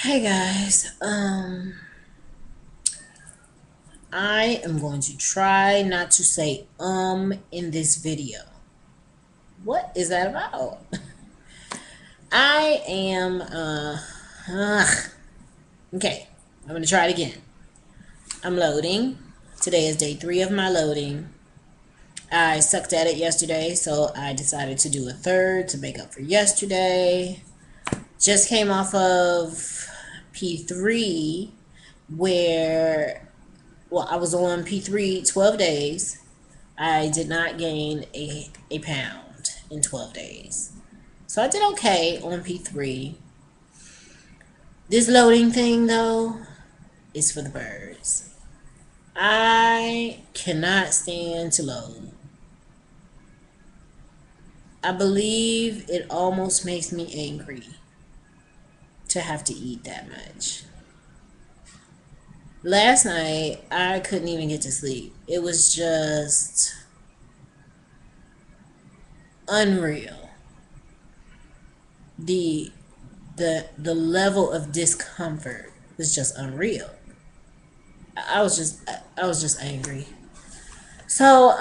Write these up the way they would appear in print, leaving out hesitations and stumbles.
Hey guys, I am going to try not to say in this video. What is that about? I am okay. I'm gonna try it again. I'm loading. Today is day 3 of my loading. I sucked at it yesterday, so I decided to do a third to make up for yesterday. Just came off of P3 where I was on P3 12 days. I did not gain a pound in 12 days. So I did okay on P3. This loading thing, though, is for the birds. I cannot stand to load. I believe it almost makes me angry to have to eat that much. Last night, I couldn't even get to sleep. It was just unreal. The the level of discomfort was just unreal. I was just angry. So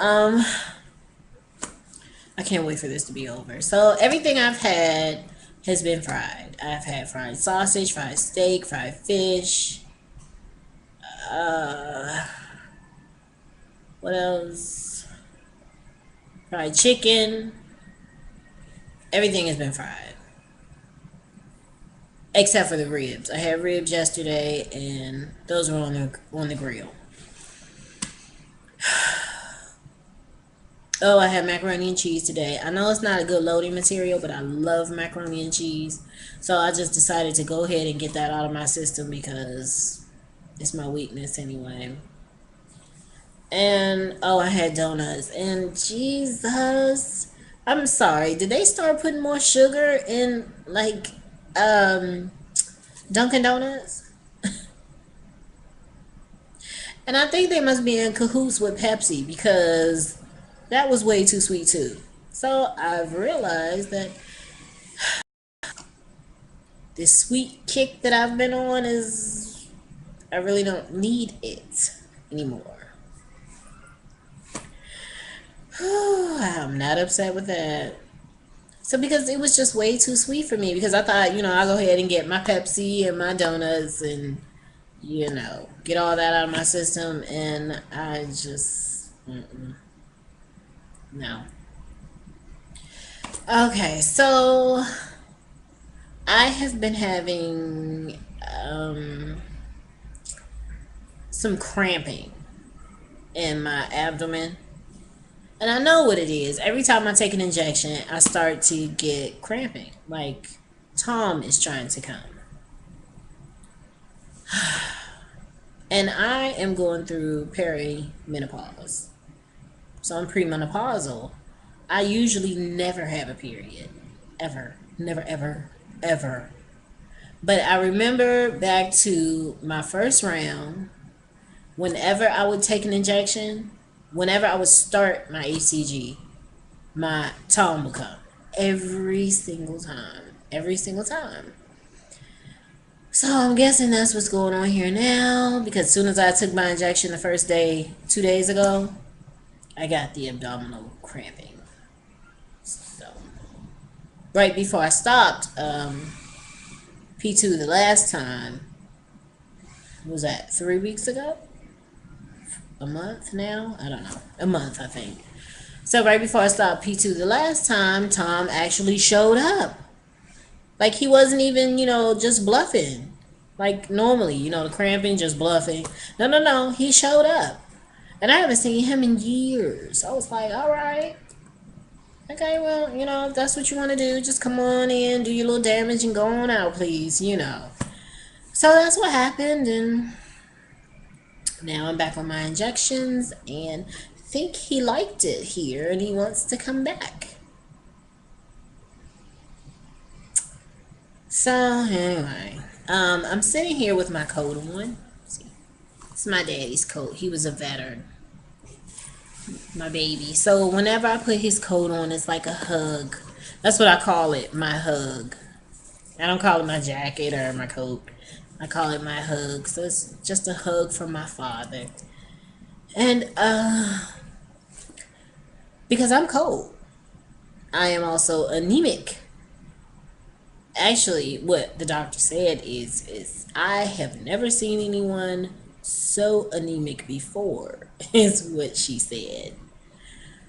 I can't wait for this to be over. So everything I've had has been fried. I've had fried sausage, fried steak, fried fish. Uh, what else? Fried chicken. Everything has been fried except for the ribs. I had ribs yesterday, and those were on the grill. Oh, I had macaroni and cheese today. I know it's not a good loading material, but I love macaroni and cheese. So I just decided to go ahead and get that out of my system because it's my weakness anyway. And oh, I had donuts. And Jesus, I'm sorry. Did they start putting more sugar in um Dunkin' Donuts? And I think they must be in cahoots with Pepsi because that was way too sweet too. So I've realized that this sweet kick that I've been on is, I really don't need it anymore. I'm not upset with that. So because it was just way too sweet for me, because I thought, I'll go ahead and get my Pepsi and my donuts and, get all that out of my system, and I just, no. Okay, so I have been having some cramping in my abdomen. And I know what it is. Every time I take an injection, I start to get cramping. Like Tom is trying to come. And I am going through perimenopause. So I'm premenopausal. I usually never have a period. Ever. Never, ever, ever. But I remember back to my first round, whenever I would take an injection, whenever I would start my HCG, my Tom would come. Every single time. Every single time. So I'm guessing that's what's going on here now, because as soon as I took my injection the first day, 2 days ago, I got the abdominal cramping. So right before I stopped P2 the last time, was that 3 weeks ago? A month now? I don't know. A month, I think. So right before I stopped P2 the last time, Tom actually showed up. Like he wasn't even, just bluffing. Like normally, the cramping, just bluffing. No, no, no. He showed up. And I haven't seen him in years. I was like, all right. Okay, well, if that's what you want to do, just come on in, do your little damage, and go on out, please. So that's what happened, and now I'm back on my injections, and think he liked it here, and he wants to come back. So anyway, I'm sitting here with my coat on. See, it's my daddy's coat. He was a veteran, my baby. So whenever I put his coat on, it's like a hug. That's what I call it, my hug. I don't call it my jacket or my coat. I call it my hug. So it's just a hug from my father. And because I'm cold, I am also anemic. Actually, what the doctor said is I have never seen anyone so anemic before. Is what she said.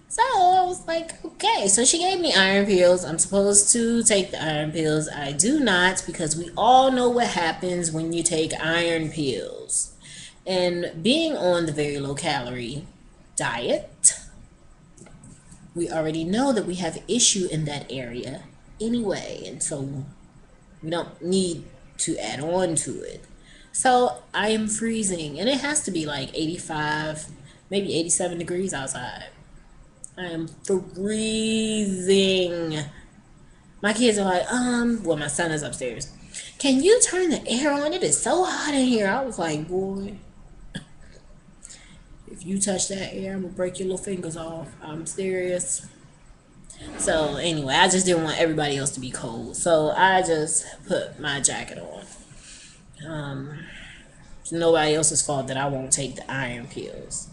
So I was like, okay. So she gave me iron pills. I'm supposed to take the iron pills. I do not, because we all know what happens when you take iron pills. And being on the very low calorie diet, we already know that we have issue in that area anyway. And so we don't need to add on to it. So I am freezing, and it has to be like 85, maybe 87 degrees outside. I am freezing. My kids are like, well, my son is upstairs. Can you turn the air on? It is so hot in here. I was like, boy, if you touch that air, I'm gonna break your little fingers off. I'm serious. So anyway, I just didn't want everybody else to be cold. So I just put my jacket on. It's nobody else's fault that I won't take the iron pills.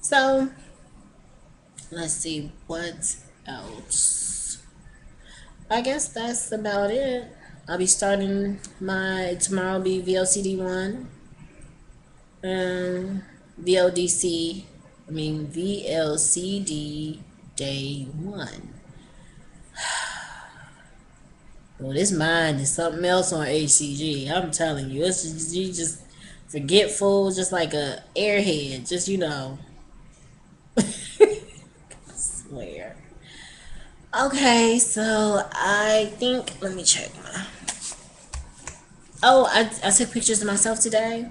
So let's see what else. I guess that's about it. I'll be starting tomorrow will be VLCD 1. VLCD day 1. Well, this mind is something else on HCG. I'm telling you, it's just, you just forgetful, just like a airhead. Just I swear. Okay, so I think let me check my. Oh, I took pictures of myself today.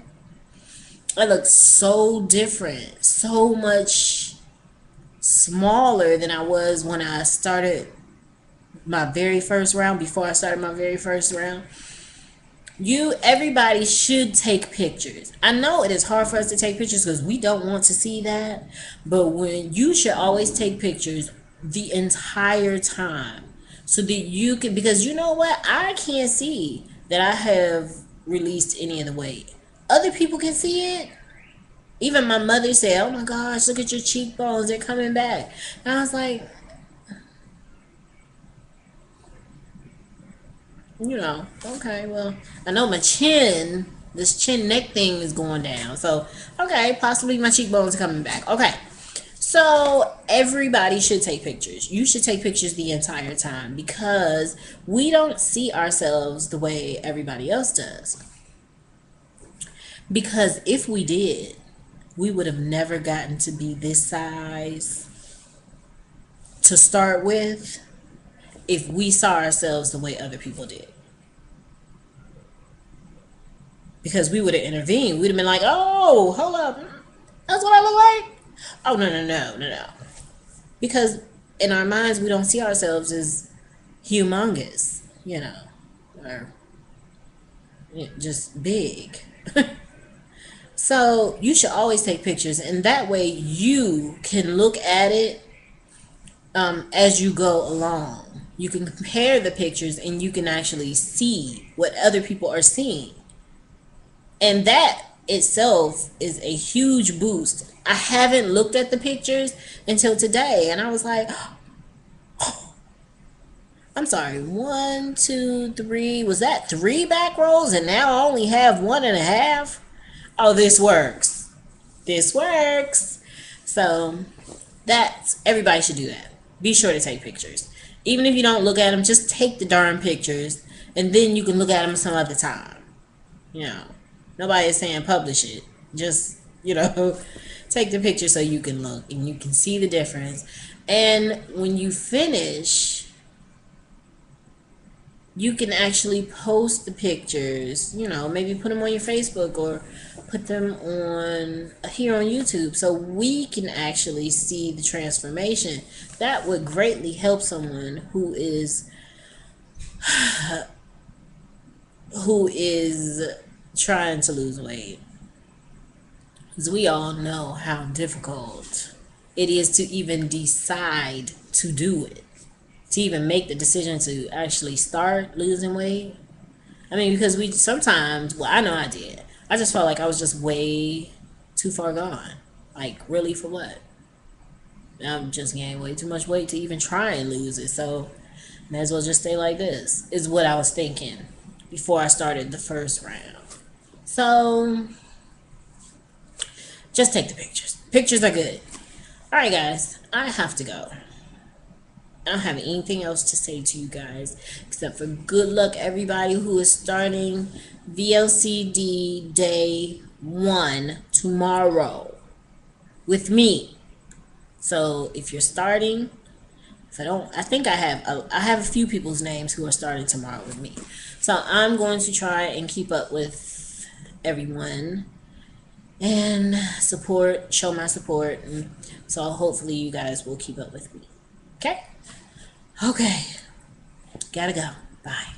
I look so different, so much smaller than I was when I started my very first round. Before I started my very first round, everybody should take pictures. I know it is hard for us to take pictures because we don't want to see that, but when you should always take pictures the entire time so that you can, because you know what, I can't see that I have released any of the weight. Other people can see it. Even my mother said, oh my gosh, look at your cheekbones, they're coming back. And I was like, okay, well, I know my chin, this chin neck thing is going down. So, okay, possibly my cheekbones are coming back. Okay. So, everybody should take pictures. You should take pictures the entire time because we don't see ourselves the way everybody else does. Because if we did, we would have never gotten to be this size to start with if we saw ourselves the way other people did. Because we would have intervened. We'd have been like, oh, hold up. That's what I look like? Oh, no. Because in our minds, we don't see ourselves as humongous, or just big. So you should always take pictures, and that way you can look at it as you go along. You can compare the pictures and you can actually see what other people are seeing. And that itself is a huge boost. I haven't looked at the pictures until today, and I was like, oh, I'm sorry, 1, 2, 3, was that 3 back rolls? And now I only have 1.5? Oh, this works. This works. So everybody should do that. Be sure to take pictures. Even if you don't look at them, just take the darn pictures, and then you can look at them some other time. Nobody is saying publish it. Just, take the picture so you can look and you can see the difference. And when you finish, you can actually post the pictures, maybe put them on your Facebook or put them on here on YouTube so we can actually see the transformation. That would greatly help someone who is trying to lose weight. Because we all know how difficult it is to even decide to do it. to even make the decision to actually start losing weight. I mean, because we sometimes, well, I know I did. I just felt like I was just way too far gone. Like, really, for what? I'm just gaining way too much weight to even try and lose it. So, may as well just stay like this, is what I was thinking before I started the first round. So, just take the pictures. Pictures are good. Alright, guys, I have to go. I don't have anything else to say to you guys except for good luck, everybody who is starting VLCD day 1 tomorrow with me. So if you're starting, I think I have a few people's names who are starting tomorrow with me. So I'm going to try and keep up with everyone and show my support. And so hopefully you guys will keep up with me. Okay? Okay. Gotta go. Bye.